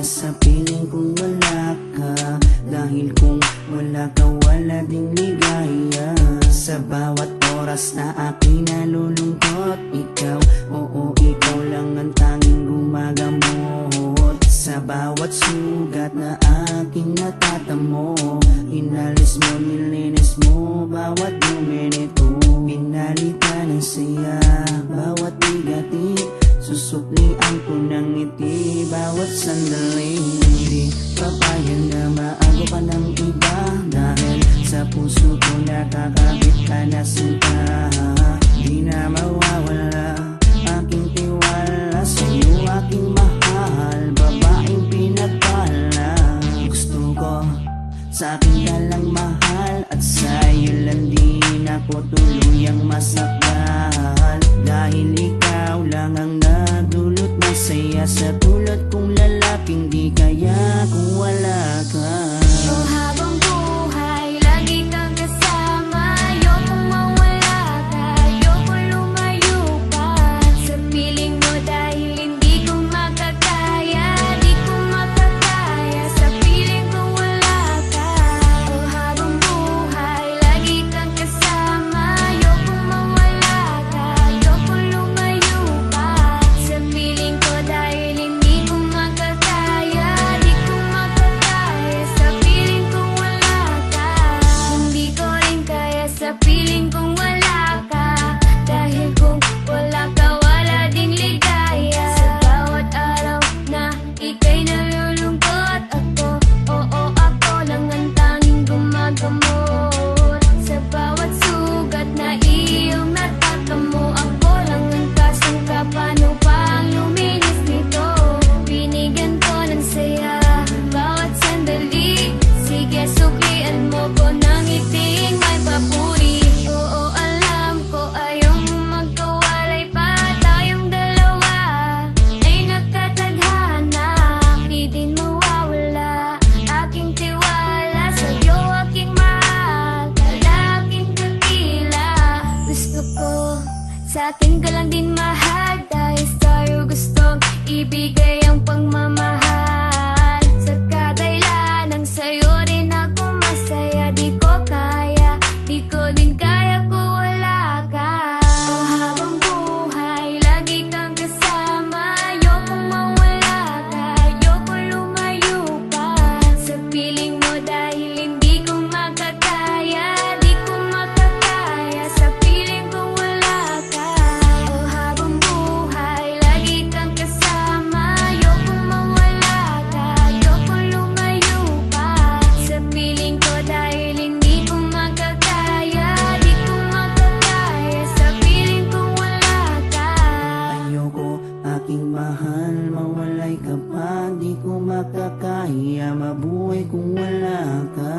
sa piling kung wala ka. Dahil kung wala ka, wala ding ligaya. Sa bawat oras na aking nalulungkot, ikaw, oo, ikaw lang ang tanging gumagamot. Sa bawat sugat na aking natatamo, inalis mo, nilinis mo bawat dumi nito. Pinalitan ng saya bawat bigati, susuklian ko ng ngiti bawat sandali. Hindi papayag na maago ka ng iba, dahil sa puso ko nakakabit ka na sinta. Di na mawawala aking tiwala sa'yo, aking mahal, babaeng pinagpala. Gusto ko sa akin ka lang mahal, at sa'yo lang din ako tuluyang masakal. Dahil ikaw lang ang nagdulot ng saya sa tulad kong lalaking di kaya kung wala ka. Oh, habang buhay, lagi kang kasama. Ayokong mawala ka, ayokong lumayo pa sa piling mo, dahil hindi ko makakaya, di ko makakaya sa piling kung wala ka. Oh, habang buhay, lagi kang kasama. Ayokong mawala ka, ayokong lumayo pa sa piling ko, dahil hindi ko makakaya, di ko makakaya sa piling kung wala ka. Hindi ko rin kaya sa piling kung wala ka, dahil kung wala ka, wala ding ligaya. Sa bawat araw na ika'y nalulungkot, ako, oo, ako lang ang tanging gumagamot. Sa bawat sugat na iyong natatamo, ako lang ang kasangka. Paano pa ang luminis nito? Binigyan ko ng saya bawat sandali. Sige, suklian mo ko ng ngiting may papuri. Oo, alam ko ayaw mo magkawalay pa, tayong dalawa ay nagkatadhana. Di din mawawala aking tiwala sa'yo, aking mahal, lalaking dakila. Gusto ko sa akin ka lang din mahal, dahil sa'yo gustong ibigay ang pagmamahal. Sa kadailan ng sa'yo rin ako masaya, di ko kaya, di ko din kaya kung wala ka. Oh, habang buhay, lagi kang kasama. Ayokong mawala ka, ayokong lumayo pa sa piling mo, dahil hindi ko makakaya, di ko makakaya sa piling kung wala ka. Oh, habang buhay, lagi kang kasama. Ayokong mawala ka, ayokong lumayo pa sa piling ko, dahil hindi ko makakaya, di ko makakaya sa piling kung wala ka. Ayoko, aking mahal, mawalay ka pa, di ko makakaya mabuhay kung wala ka.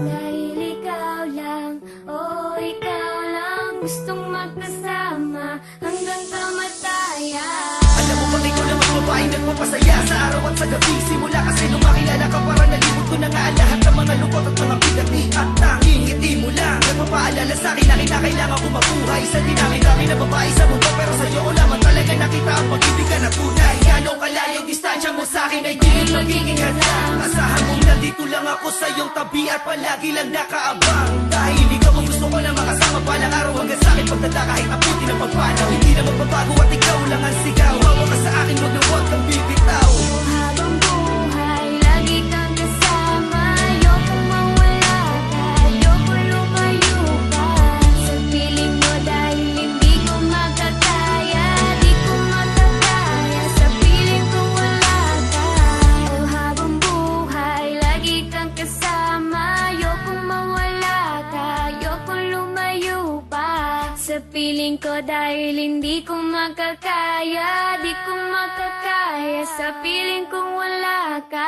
Dahil ikaw lang, oh ikaw lang, gustong magkasama hanggang kamatayan. Alam mo bang ikaw lang ang babaeng nagpapasaya sa araw at sa gabi? Simula kasi nung makilala ka, parang nalimot ko na nga ang lahat ng mga lungkot at mga bigati. At tanging ngiti mo lang nagpapaalala sa'kin na kinakailangan ko mabuhay. Sa dinami-dami na babae sa mundo, pero sa'yo ko lamang talaga nakita ang pag-ibig na tunay. Gano'ng kalayong distansya mo sa'kin ay di rin magiging hadlang. Asahan mong nandito lang ako sa iyong tabi at palagi lang nakaabang. Dahil ikaw ang gusto ko na makasama balang araw hanggang sa'kin pagdala kahit abutin ang pagpanaw. Hindi na magbabago at ikaw lang ang sigaw. Hawa ka sa akin, wag na wag kang bibitaw. Habang buhay, lagi kang kasama. Ayokong mawala ka, ayokong lumayo pa sa piling mo, dahil hindi ko makakaya, di ko makakaya sa piling kung wala ka. Oh, habang buhay, lagi kang kasama. Ayokong mawala ka, ayokong lumayo pa sa piling ko, dahil hindi ko makakaya, di ko makakaya sa piling kung wala ka.